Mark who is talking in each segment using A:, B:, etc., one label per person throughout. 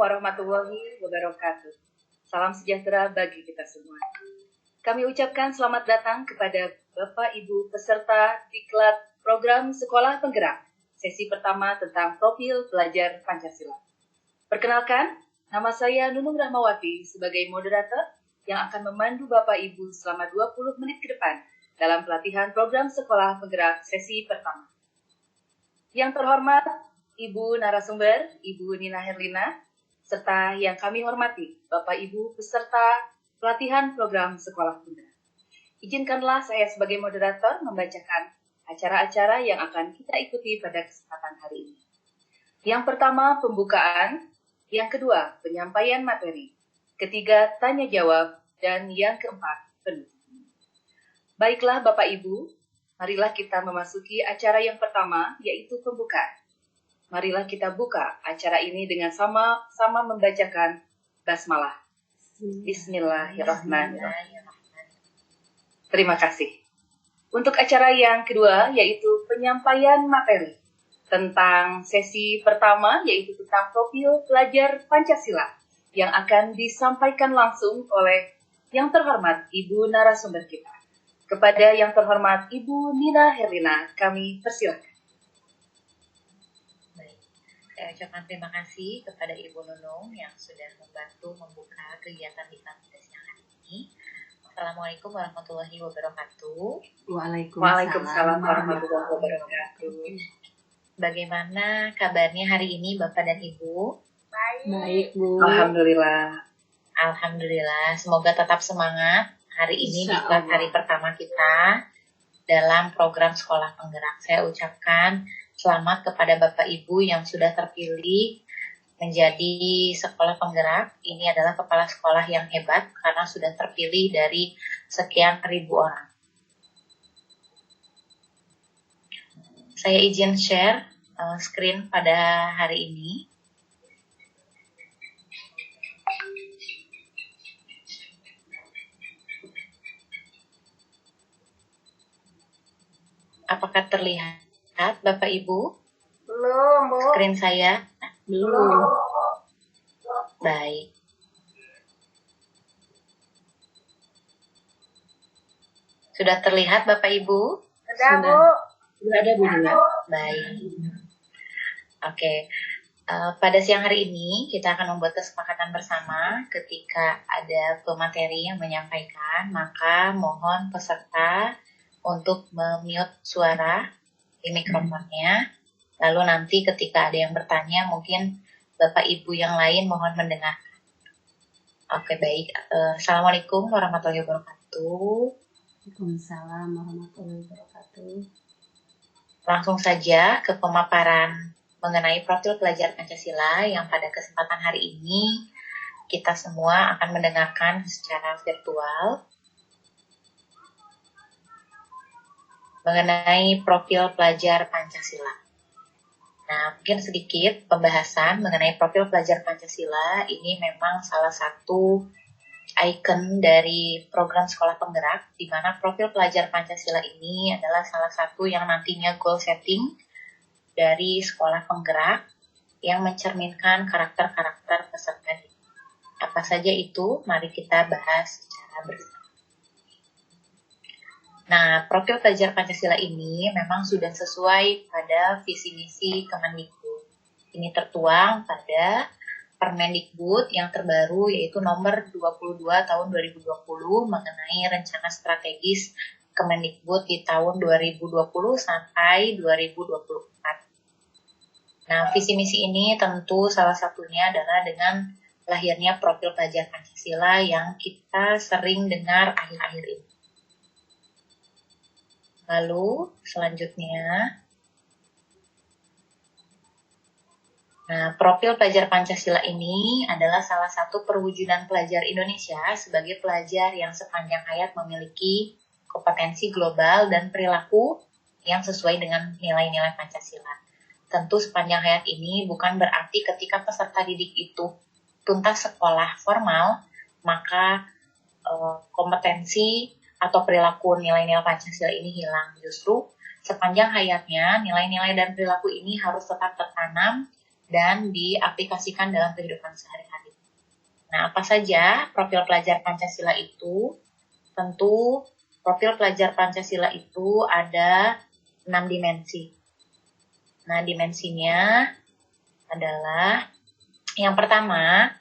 A: warahmatullahi wabarakatuh. Salam sejahtera bagi kita semua. Kami ucapkan selamat datang kepada Bapak Ibu peserta Diklat Program Sekolah Penggerak, sesi pertama tentang profil pelajar Pancasila. Perkenalkan, nama saya Nunung Rahmawati sebagai moderator yang akan memandu Bapak Ibu selama 20 menit ke depan dalam pelatihan program Sekolah Penggerak sesi pertama. Yang terhormat, Ibu narasumber, Ibu Nina Herlina, serta yang kami hormati, Bapak Ibu peserta pelatihan program Sekolah Penggerak. Izinkanlah saya sebagai moderator membacakan acara-acara yang akan kita ikuti pada kesempatan hari ini. Yang pertama, pembukaan. Yang kedua, penyampaian materi. Ketiga, tanya jawab. Dan yang keempat, penutup. Baiklah Bapak Ibu, marilah kita memasuki acara yang pertama, yaitu pembukaan. Marilah kita buka acara ini dengan sama-sama membacakan basmalah. Bismillahirrahmanirrahim. Terima kasih. Untuk acara yang kedua, yaitu penyampaian materi tentang sesi pertama, yaitu tentang profil pelajar Pancasila, yang akan disampaikan langsung oleh yang terhormat Ibu narasumber kita. Kepada yang terhormat Ibu Nina Herlina, kami persilakan.
B: Saya ucapkan terima kasih kepada Ibu Nunung yang sudah membantu membuka kegiatan di kampus siang hari ini. Assalamualaikum warahmatullahi wabarakatuh.
A: Waalaikumsalam warahmatullahi wabarakatuh.
B: Bagaimana kabarnya hari ini Bapak dan Ibu?
C: Baik, Bu.
A: Alhamdulillah.
B: Alhamdulillah, semoga tetap semangat. Hari ini di kelas hari pertama kita dalam program Sekolah Penggerak. Saya ucapkan selamat kepada Bapak Ibu yang sudah terpilih menjadi sekolah penggerak. Ini adalah kepala sekolah yang hebat karena sudah terpilih dari sekian ribu orang. Saya izin share screen pada hari ini. Apakah terlihat Bapak Ibu?
C: Belum, Bu.
B: Screen saya?
C: Belum.
B: Baik. Sudah terlihat Bapak Ibu?
C: Sudah, Bu.
A: Sudah ada Bu Nina.
B: Baik. Oke. Pada siang hari ini kita akan membuat kesepakatan bersama ketika ada pemateri yang menyampaikan, maka mohon peserta untuk memute suara di mikrofonnya. Lalu nanti ketika ada yang bertanya, mungkin Bapak Ibu yang lain mohon mendengar. Oke, baik. Assalamualaikum warahmatullahi wabarakatuh.
C: Waalaikumsalam warahmatullahi wabarakatuh.
B: Langsung saja ke pemaparan mengenai profil pelajar Pancasila yang pada kesempatan hari ini kita semua akan mendengarkan secara virtual. Mengenai profil pelajar Pancasila. Nah, mungkin sedikit pembahasan mengenai profil pelajar Pancasila. Ini memang salah satu ikon dari program Sekolah Penggerak, di mana profil pelajar Pancasila ini adalah salah satu yang nantinya goal setting dari Sekolah Penggerak yang mencerminkan karakter-karakter peserta didik. Apa saja itu? Mari kita bahas secara bersama. Nah, profil pelajar Pancasila ini memang sudah sesuai pada visi misi Kemendikbud. Ini tertuang pada Permendikbud yang terbaru yaitu nomor 22 tahun 2020 mengenai rencana strategis Kemendikbud di tahun 2020 sampai 2024. Nah, visi misi ini tentu salah satunya adalah dengan lahirnya profil pelajar Pancasila yang kita sering dengar akhir-akhir ini. Lalu selanjutnya, profil pelajar Pancasila ini adalah salah satu perwujudan pelajar Indonesia sebagai pelajar yang sepanjang hayat memiliki kompetensi global dan perilaku yang sesuai dengan nilai-nilai Pancasila. Tentu sepanjang hayat ini bukan berarti ketika peserta didik itu tuntas sekolah formal, maka kompetensi atau perilaku nilai-nilai Pancasila ini hilang. Justru sepanjang hayatnya nilai-nilai dan perilaku ini harus tetap tertanam dan diaplikasikan dalam kehidupan sehari-hari. Nah, apa saja profil pelajar Pancasila itu? Tentu profil pelajar Pancasila itu ada 6 dimensi. Nah, dimensinya adalah yang pertama,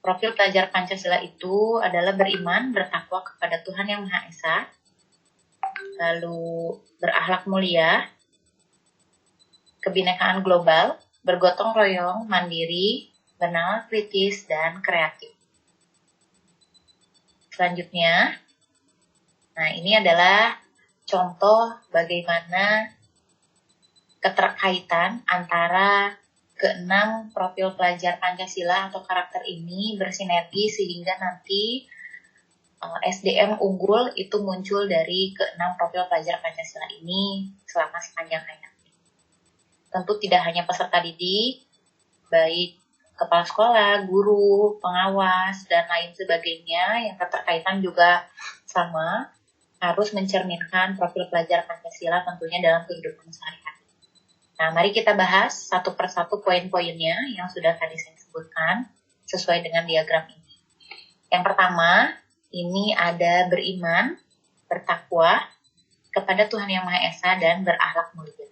B: profil pelajar Pancasila itu adalah beriman, bertakwa kepada Tuhan Yang Maha Esa, lalu berakhlak mulia, kebinekaan global, bergotong royong, mandiri, bernalar kritis, dan kreatif. Selanjutnya, nah ini adalah contoh bagaimana keterkaitan antara keenam profil pelajar Pancasila atau karakter ini bersinergi sehingga nanti SDM unggul itu muncul dari keenam profil pelajar Pancasila ini selama sepanjang hayat. Tentu tidak hanya peserta didik, baik kepala sekolah, guru, pengawas, dan lain sebagainya yang keterkaitan juga sama, harus mencerminkan profil pelajar Pancasila tentunya dalam kehidupan sehari-hari. Nah, mari kita bahas satu persatu poin-poinnya yang sudah tadi saya sebutkan sesuai dengan diagram ini. Yang pertama, ini ada beriman, bertakwa kepada Tuhan Yang Maha Esa dan berakhlak mulia.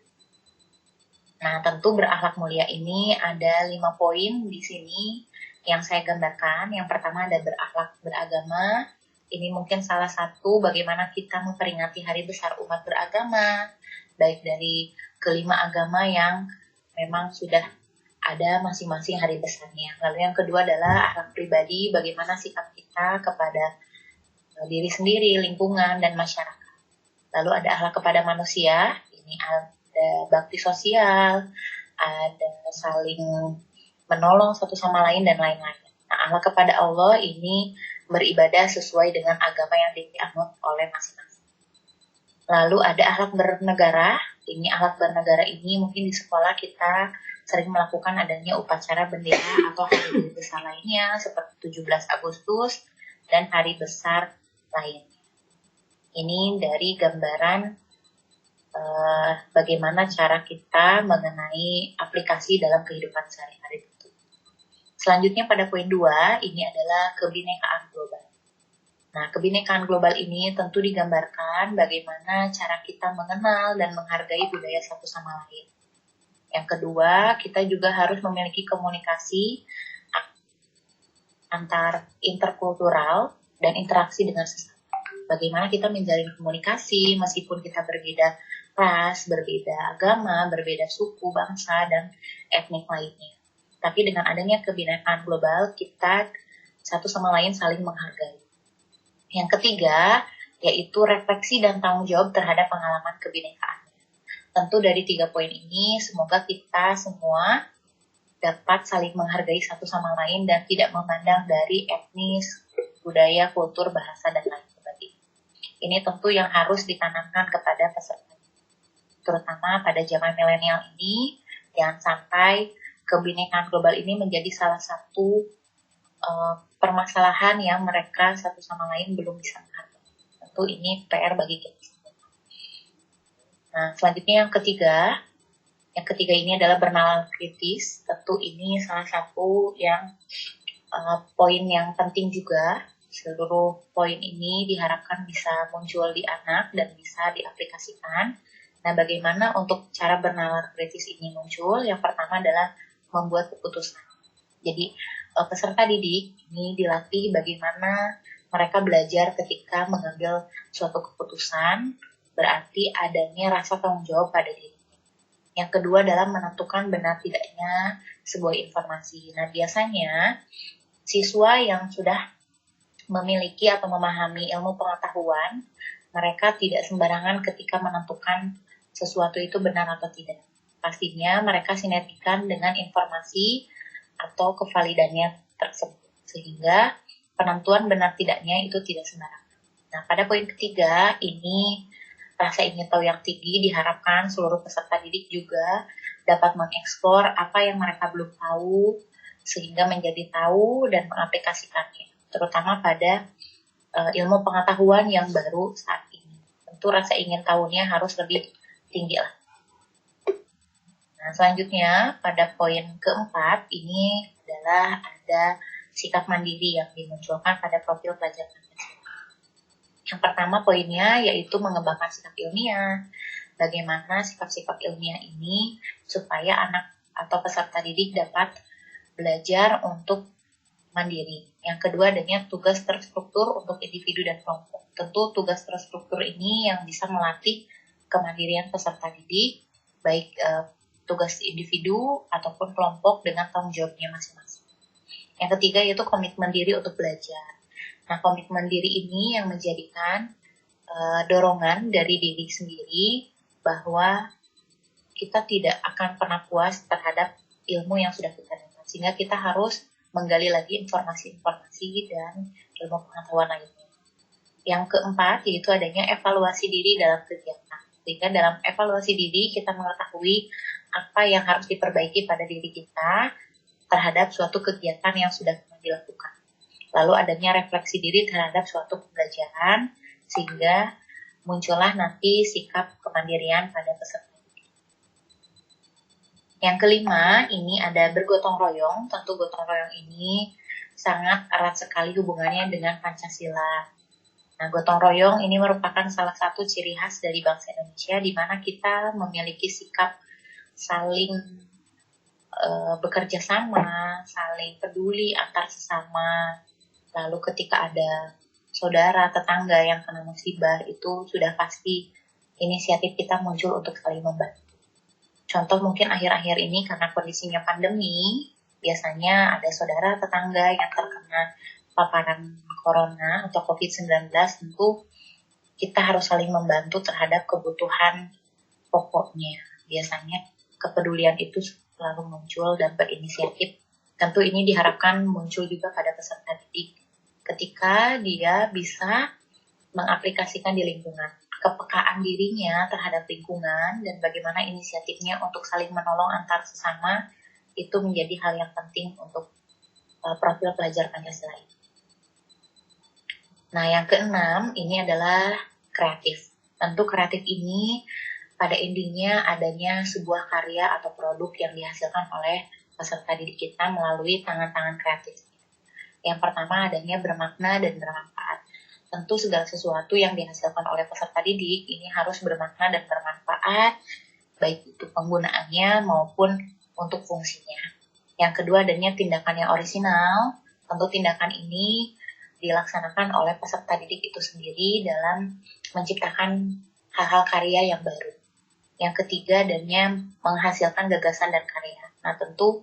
B: Nah, tentu berakhlak mulia ini ada 5 poin di sini yang saya gambarkan. Yang pertama ada berakhlak beragama. Ini mungkin salah satu bagaimana kita memperingati Hari Besar Umat Beragama, baik dari kelima agama yang memang sudah ada masing-masing hari besarnya. Lalu yang kedua adalah akhlak pribadi, bagaimana sikap kita kepada diri sendiri, lingkungan, dan masyarakat. Lalu ada akhlak kepada manusia, ini ada bakti sosial, ada saling menolong satu sama lain, dan lain-lain. Nah, akhlak kepada Allah ini beribadah sesuai dengan agama yang dianut oleh masing-masing. Lalu ada akhlak bernegara. Ini akhlak bernegara ini mungkin di sekolah kita sering melakukan adanya upacara bendera atau hari besar lainnya seperti 17 Agustus dan hari besar lainnya. Ini dari gambaran bagaimana cara kita mengenai aplikasi dalam kehidupan sehari-hari itu. Selanjutnya pada poin 2, ini adalah kebinekaan global. Nah, kebinekaan global ini tentu digambarkan bagaimana cara kita mengenal dan menghargai budaya satu sama lain. Yang kedua, kita juga harus memiliki komunikasi antar interkultural dan interaksi dengan sesama. Bagaimana kita menjalin komunikasi meskipun kita berbeda ras, berbeda agama, berbeda suku, bangsa, dan etnik lainnya. Tapi dengan adanya kebinekaan global, kita satu sama lain saling menghargai. Yang ketiga, yaitu refleksi dan tanggung jawab terhadap pengalaman kebinekaannya. Tentu dari 3 poin ini, semoga kita semua dapat saling menghargai satu sama lain dan tidak memandang dari etnis, budaya, kultur, bahasa, dan lain sebagainya. Ini tentu yang harus ditanamkan kepada peserta, terutama pada zaman milenial ini, jangan sampai kebinekaan global ini menjadi salah satu permasalahan yang mereka satu sama lain belum bisa menghargai. Tentu ini PR bagi kita semua. Nah, selanjutnya yang ketiga ini adalah bernalar kritis. Tentu ini salah satu yang poin yang penting juga. Seluruh poin ini diharapkan bisa muncul di anak dan bisa diaplikasikan. Nah, bagaimana untuk cara bernalar kritis ini muncul? Yang pertama adalah membuat keputusan. Jadi, peserta didik ini dilatih bagaimana mereka belajar ketika mengambil suatu keputusan, berarti adanya rasa tanggung jawab pada diri. Yang kedua adalah menentukan benar tidaknya sebuah informasi. Nah, biasanya siswa yang sudah memiliki atau memahami ilmu pengetahuan, mereka tidak sembarangan ketika menentukan sesuatu itu benar atau tidak. Pastinya mereka sinergikan dengan informasi atau kevalidannya tersebut, sehingga penentuan benar tidaknya itu tidak sembarangan. Nah, pada poin ketiga, ini rasa ingin tahu yang tinggi diharapkan seluruh peserta didik juga dapat mengeksplor apa yang mereka belum tahu, sehingga menjadi tahu dan mengaplikasikannya, terutama pada ilmu pengetahuan yang baru saat ini. Tentu rasa ingin tahunya harus lebih tinggi lah. Nah, selanjutnya pada poin keempat ini adalah ada sikap mandiri yang dimunculkan pada profil pelajar Pancasila. Yang pertama poinnya yaitu mengembangkan sikap ilmiah. Bagaimana sikap-sikap ilmiah ini supaya anak atau peserta didik dapat belajar untuk mandiri. Yang kedua adanya tugas terstruktur untuk individu dan kelompok. Tentu tugas terstruktur ini yang bisa melatih kemandirian peserta didik, baik tugas individu ataupun kelompok dengan tanggung jawabnya masing-masing. Yang ketiga yaitu komitmen diri untuk belajar. Nah, komitmen diri ini yang menjadikan dorongan dari diri sendiri bahwa kita tidak akan pernah puas terhadap ilmu yang sudah kita dapat. Sehingga kita harus menggali lagi informasi-informasi dan ilmu pengetahuan lainnya. Yang keempat yaitu adanya evaluasi diri dalam kegiatan. Sehingga dalam evaluasi diri kita mengetahui apa yang harus diperbaiki pada diri kita terhadap suatu kegiatan yang sudah pernah dilakukan. Lalu adanya refleksi diri terhadap suatu pembelajaran sehingga muncullah nanti sikap kemandirian pada peserta. Yang kelima, ini ada bergotong royong. Tentu gotong royong ini sangat erat sekali hubungannya dengan Pancasila. Nah, gotong royong ini merupakan salah satu ciri khas dari bangsa Indonesia di mana kita memiliki sikap saling bekerja sama, saling peduli antar sesama. Lalu ketika ada saudara, tetangga yang kena musibah, itu sudah pasti inisiatif kita muncul untuk saling membantu. Contoh mungkin akhir-akhir ini karena kondisinya pandemi, biasanya ada saudara, tetangga yang terkena paparan corona atau COVID-19, tentu kita harus saling membantu terhadap kebutuhan pokoknya. Biasanya kepedulian itu selalu muncul dan berinisiatif. Tentu ini diharapkan muncul juga pada peserta didik ketika dia bisa mengaplikasikan di lingkungan. Kepekaan dirinya terhadap lingkungan dan bagaimana inisiatifnya untuk saling menolong antar sesama itu menjadi hal yang penting untuk profil pelajar Pancasila ini. Nah, yang keenam ini adalah kreatif. Tentu kreatif ini pada intinya adanya sebuah karya atau produk yang dihasilkan oleh peserta didik kita melalui tangan-tangan kreatif. Yang pertama adanya bermakna dan bermanfaat. Tentu segala sesuatu yang dihasilkan oleh peserta didik ini harus bermakna dan bermanfaat, baik itu penggunaannya maupun untuk fungsinya. Yang kedua adanya tindakan yang orisinal. Tentu tindakan ini dilaksanakan oleh peserta didik itu sendiri dalam menciptakan hal-hal karya yang baru. Yang ketiga adanya menghasilkan gagasan dan karya. Nah, tentu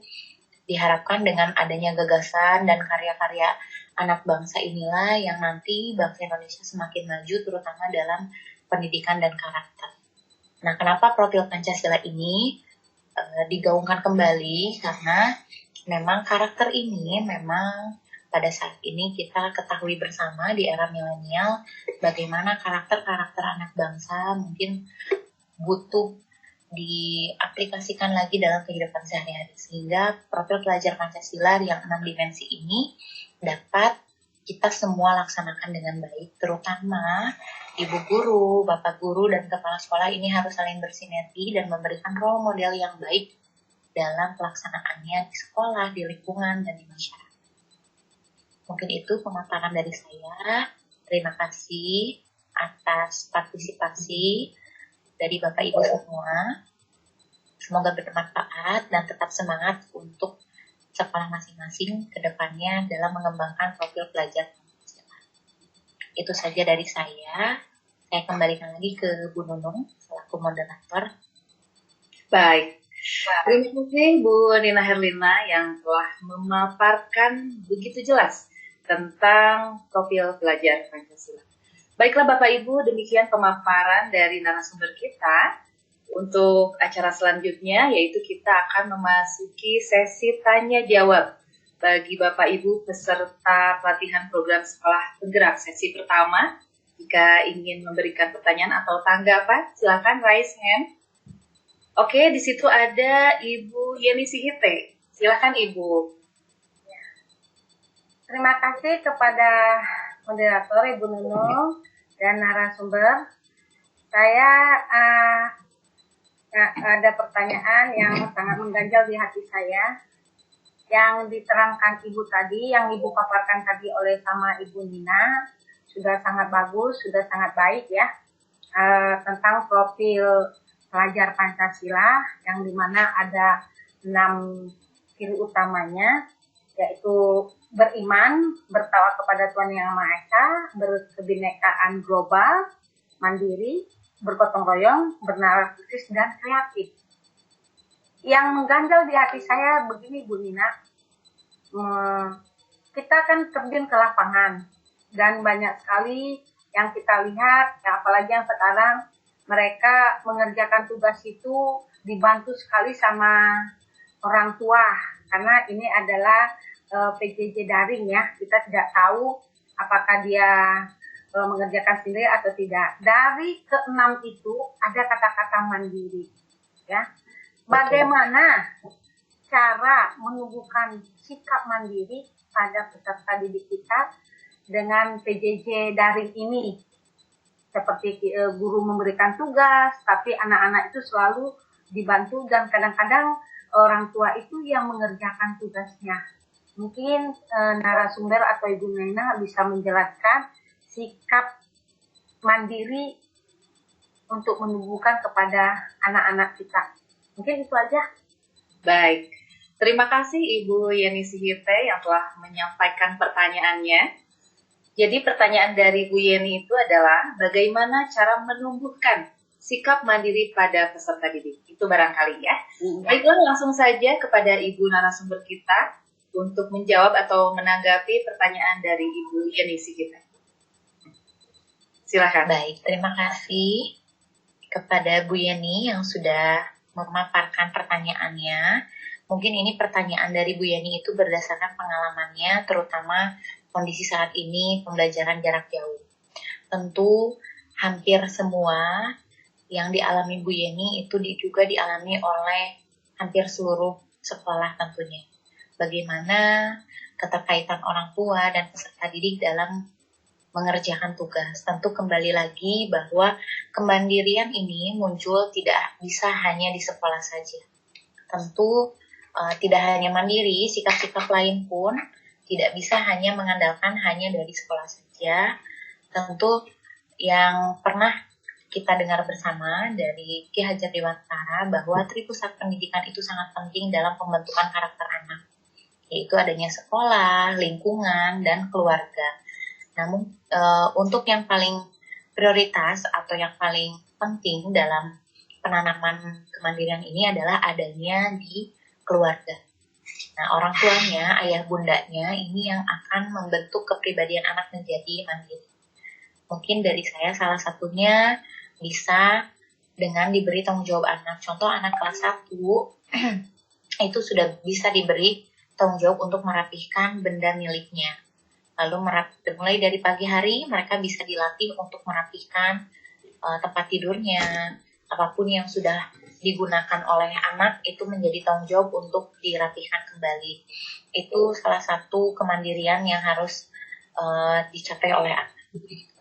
B: diharapkan dengan adanya gagasan dan karya-karya anak bangsa inilah yang nanti bangsa Indonesia semakin maju terutama dalam pendidikan dan karakter. Nah, kenapa profil Pancasila ini digaungkan kembali? Karena memang karakter ini memang pada saat ini kita ketahui bersama di era milenial bagaimana karakter-karakter anak bangsa mungkin butuh diaplikasikan lagi dalam kehidupan sehari-hari sehingga profil pelajar Pancasila yang 6 dimensi ini dapat kita semua laksanakan dengan baik, terutama ibu guru, bapak guru, dan kepala sekolah ini harus saling bersinergi dan memberikan role model yang baik dalam pelaksanaannya di sekolah, di lingkungan, dan di masyarakat. Mungkin itu pemaparan dari saya. Terima kasih atas partisipasi dari Bapak Ibu semua. Semoga bermanfaat dan tetap semangat untuk sekolah masing-masing ke depannya dalam mengembangkan profil pelajar Pancasila. Itu saja dari saya. Saya kembalikan lagi ke Bu Nunung selaku moderator.
A: Baik. Terima kasih Bu Nina Herlina yang telah memaparkan begitu jelas tentang profil pelajar Pancasila. Baiklah Bapak Ibu, demikian pemaparan dari narasumber kita. Untuk acara selanjutnya, yaitu kita akan memasuki sesi tanya jawab bagi Bapak Ibu peserta pelatihan program sekolah penggerak sesi pertama. Jika ingin memberikan pertanyaan atau tanggapan, silakan raise hand. Oke, di situ ada Ibu Yeni Sihite. Silakan Ibu.
C: Terima kasih kepada moderator Ibu Nunung dan narasumber. Saya Nah, ada pertanyaan yang sangat mengganjal di hati saya. Yang diterangkan Ibu tadi, yang Ibu paparkan tadi oleh sama Ibu Nina, sudah sangat bagus, sudah sangat baik ya. Tentang profil pelajar Pancasila, yang dimana ada 6 ciri utamanya, yaitu beriman, bertawakal kepada Tuhan Yang Maha Esa, berkebinekaan global, mandiri, bergotong royong, bernarsis, dan kreatif. Yang mengganjal di hati saya begini Bu Nina, kita kan terjun ke lapangan dan banyak sekali yang kita lihat, ya apalagi yang sekarang mereka mengerjakan tugas itu dibantu sekali sama orang tua, karena ini adalah PJJ daring ya, kita tidak tahu apakah dia mengerjakan sendiri atau tidak. Dari ke-6 itu ada kata-kata mandiri ya. Bagaimana cara menumbuhkan sikap mandiri pada peserta didik kita dengan PJJ daring ini? Seperti guru memberikan tugas, tapi anak-anak itu selalu dibantu dan kadang-kadang orang tua itu yang mengerjakan tugasnya. Mungkin narasumber atau Ibu Nina bisa menjelaskan sikap mandiri untuk menumbuhkan kepada anak-anak kita. Mungkin itu aja.
A: Baik, terima kasih Ibu Yeni Sihirte yang telah menyampaikan pertanyaannya. Jadi pertanyaan dari Bu Yeni itu adalah bagaimana cara menumbuhkan sikap mandiri pada peserta didik. Itu barangkali ya. Baiklah, langsung saja kepada Ibu narasumber kita untuk menjawab atau menanggapi pertanyaan dari Ibu Yeni Sihirte. Silakan.
B: Baik, terima kasih kepada Bu Yeni yang sudah memaparkan pertanyaannya. Mungkin ini pertanyaan dari Bu Yeni itu berdasarkan pengalamannya, terutama kondisi saat ini pembelajaran jarak jauh. Tentu hampir semua yang dialami Bu Yeni itu juga dialami oleh hampir seluruh sekolah tentunya. Bagaimana keterkaitan orang tua dan peserta didik dalam mengerjakan tugas. Tentu kembali lagi bahwa kemandirian ini muncul tidak bisa hanya di sekolah saja. Tentu tidak hanya mandiri, sikap-sikap lain pun tidak bisa hanya mengandalkan hanya dari sekolah saja. Tentu yang pernah kita dengar bersama dari Ki Hajar Dewantara bahwa Tripusat Pendidikan itu sangat penting dalam pembentukan karakter anak, yaitu adanya sekolah, lingkungan, dan keluarga. Namun untuk yang paling prioritas atau yang paling penting dalam penanaman kemandirian ini adalah adanya di keluarga. Nah, orang tuanya, ayah bundanya ini yang akan membentuk kepribadian anak menjadi mandiri. Mungkin dari saya salah satunya bisa dengan diberi tanggung jawab anak. Contoh anak kelas 1 itu sudah bisa diberi tanggung jawab untuk merapihkan benda miliknya. Lalu mulai dari pagi hari mereka bisa dilatih untuk merapihkan tempat tidurnya, apapun yang sudah digunakan oleh anak itu menjadi tanggung jawab untuk dirapihkan kembali. Itu salah satu kemandirian yang harus dicapai oleh anak.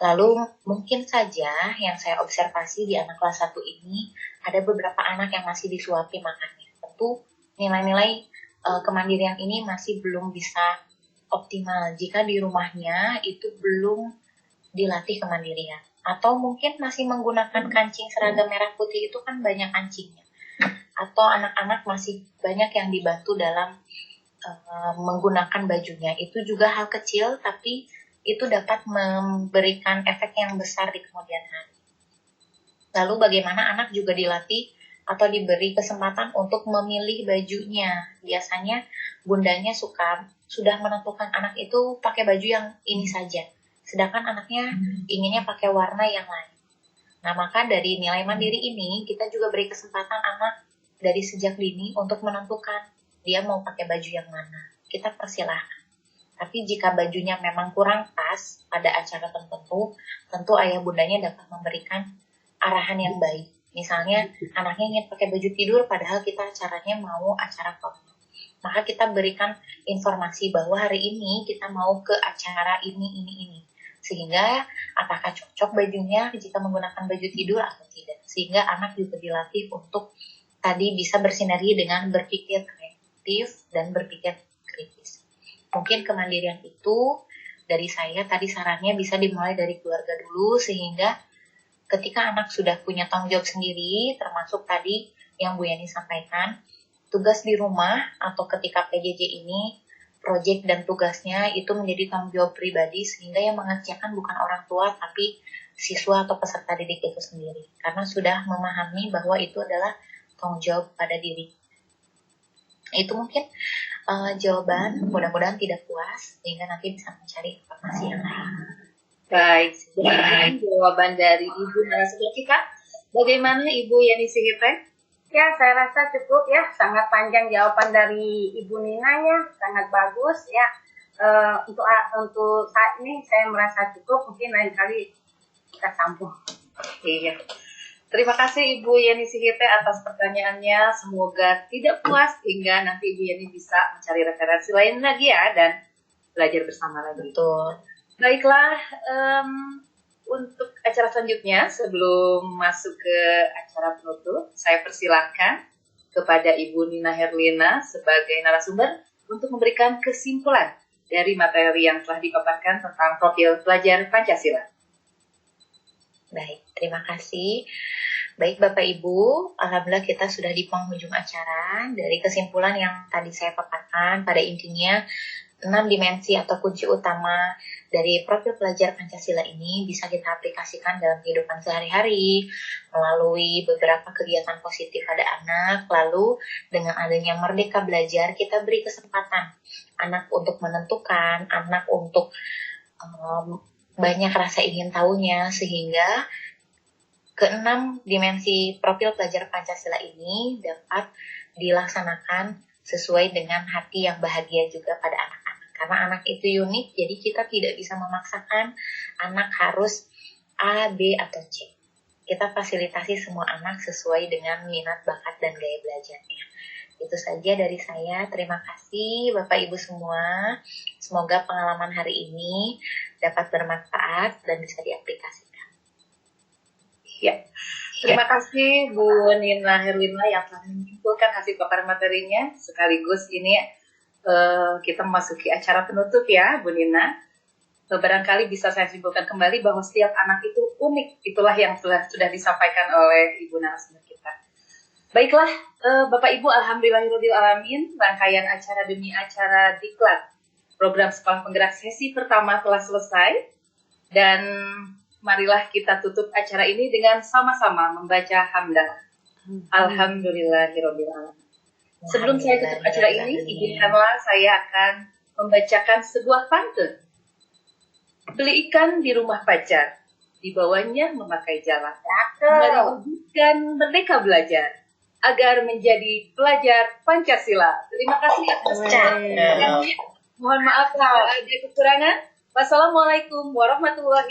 B: Lalu mungkin saja yang saya observasi di anak kelas 1 ini ada beberapa anak yang masih disuapi makannya. Tentu nilai-nilai kemandirian ini masih belum bisa optimal jika di rumahnya itu belum dilatih kemandirian. Atau mungkin masih menggunakan kancing seragam merah putih, itu kan banyak kancingnya. Atau anak-anak masih banyak yang dibantu dalam menggunakan bajunya. Itu juga hal kecil, tapi itu dapat memberikan efek yang besar di kemudian hari. Lalu bagaimana anak juga dilatih atau diberi kesempatan untuk memilih bajunya. Biasanya bundanya sudah menentukan anak itu pakai baju yang ini saja, sedangkan anaknya inginnya pakai warna yang lain. Nah, maka dari nilai mandiri ini kita juga beri kesempatan anak dari sejak dini untuk menentukan dia mau pakai baju yang mana. Kita persilahkan. Tapi jika bajunya memang kurang pas pada acara tertentu, tentu ayah bundanya dapat memberikan arahan yang baik. Misalnya anaknya ingin pakai baju tidur padahal kita acaranya mau acara formal. Maka kita berikan informasi bahwa hari ini kita mau ke acara ini. Sehingga apakah cocok bajunya jika menggunakan baju tidur atau tidak. Sehingga anak juga dilatih untuk tadi bisa bersinergi dengan berpikir kreatif dan berpikir kritis. Mungkin kemandirian itu dari saya tadi sarannya bisa dimulai dari keluarga dulu, sehingga ketika anak sudah punya tanggung jawab sendiri, termasuk tadi yang Bu Yani sampaikan, tugas di rumah atau ketika PJJ ini, proyek dan tugasnya itu menjadi tanggung jawab pribadi, sehingga yang mengerjakan bukan orang tua, tapi siswa atau peserta didik itu sendiri. Karena sudah memahami bahwa itu adalah tanggung jawab pada diri. Itu mungkin jawaban, mudah-mudahan tidak puas, sehingga nanti bisa mencari informasi yang lain.
A: Baik, sebenarnya jawaban dari Ibu narasumber kita. Bagaimana Ibu Yani Sihite?
C: Ya, saya rasa cukup ya, sangat panjang jawaban dari Ibu Nina ya, sangat bagus ya. Untuk saat ini saya merasa cukup, mungkin lain kali kita sambung.
A: Iya. Terima kasih Ibu Yani Sihite atas pertanyaannya. Semoga tidak puas hingga nanti Ibu Yani bisa mencari referensi lain lagi ya dan belajar bersama lagi.
B: Betul.
A: Baiklah, untuk acara selanjutnya sebelum masuk ke acara penutup, saya persilahkan kepada Ibu Nina Herlina sebagai narasumber untuk memberikan kesimpulan dari materi yang telah dipaparkan tentang profil pelajar Pancasila.
B: Baik, terima kasih. Baik Bapak Ibu, alhamdulillah kita sudah di penghujung acara. Dari kesimpulan yang tadi saya paparkan, pada intinya 6 dimensi atau kunci utama dari profil pelajar Pancasila ini bisa kita aplikasikan dalam kehidupan sehari-hari melalui beberapa kegiatan positif pada anak. Lalu dengan adanya Merdeka Belajar, kita beri kesempatan anak untuk menentukan, anak untuk banyak rasa ingin tahunya, sehingga ke-6 dimensi profil pelajar Pancasila ini dapat dilaksanakan sesuai dengan hati yang bahagia juga pada anak-anak. Karena anak itu unik, jadi kita tidak bisa memaksakan anak harus A, B, atau C. Kita fasilitasi semua anak sesuai dengan minat, bakat, dan gaya belajarnya. Itu saja dari saya. Terima kasih Bapak Ibu semua. Semoga pengalaman hari ini dapat bermanfaat dan bisa diaplikasikan.
A: Ya. Terima kasih Bu Nina Herlina yang telah menyimpulkan hasil paparan materinya. Sekaligus ini kita memasuki acara penutup ya Bu Nina. Barangkali bisa saya simpulkan kembali bahwa setiap anak itu unik. Itulah yang sudah disampaikan oleh Ibu narasumber kita. Baiklah Bapak Ibu, alhamdulillahirabbil alamin, rangkaian acara demi acara Diklat program sekolah penggerak sesi pertama telah selesai. Dan marilah kita tutup acara ini dengan sama-sama membaca hamdalah. Alhamdulillahirabbil alamin. Sebelum saya tutup acara ini, izinkanlah saya akan membacakan sebuah pantun. Beli ikan di rumah pacar, di bawahnya memakai jalan. Mari wujudkan Merdeka Belajar, agar menjadi pelajar Pancasila. Terima kasih atas perhatiannya. Mohon maaf kalau ada kekurangan. Wassalamualaikum warahmatullahi wabarakatuh.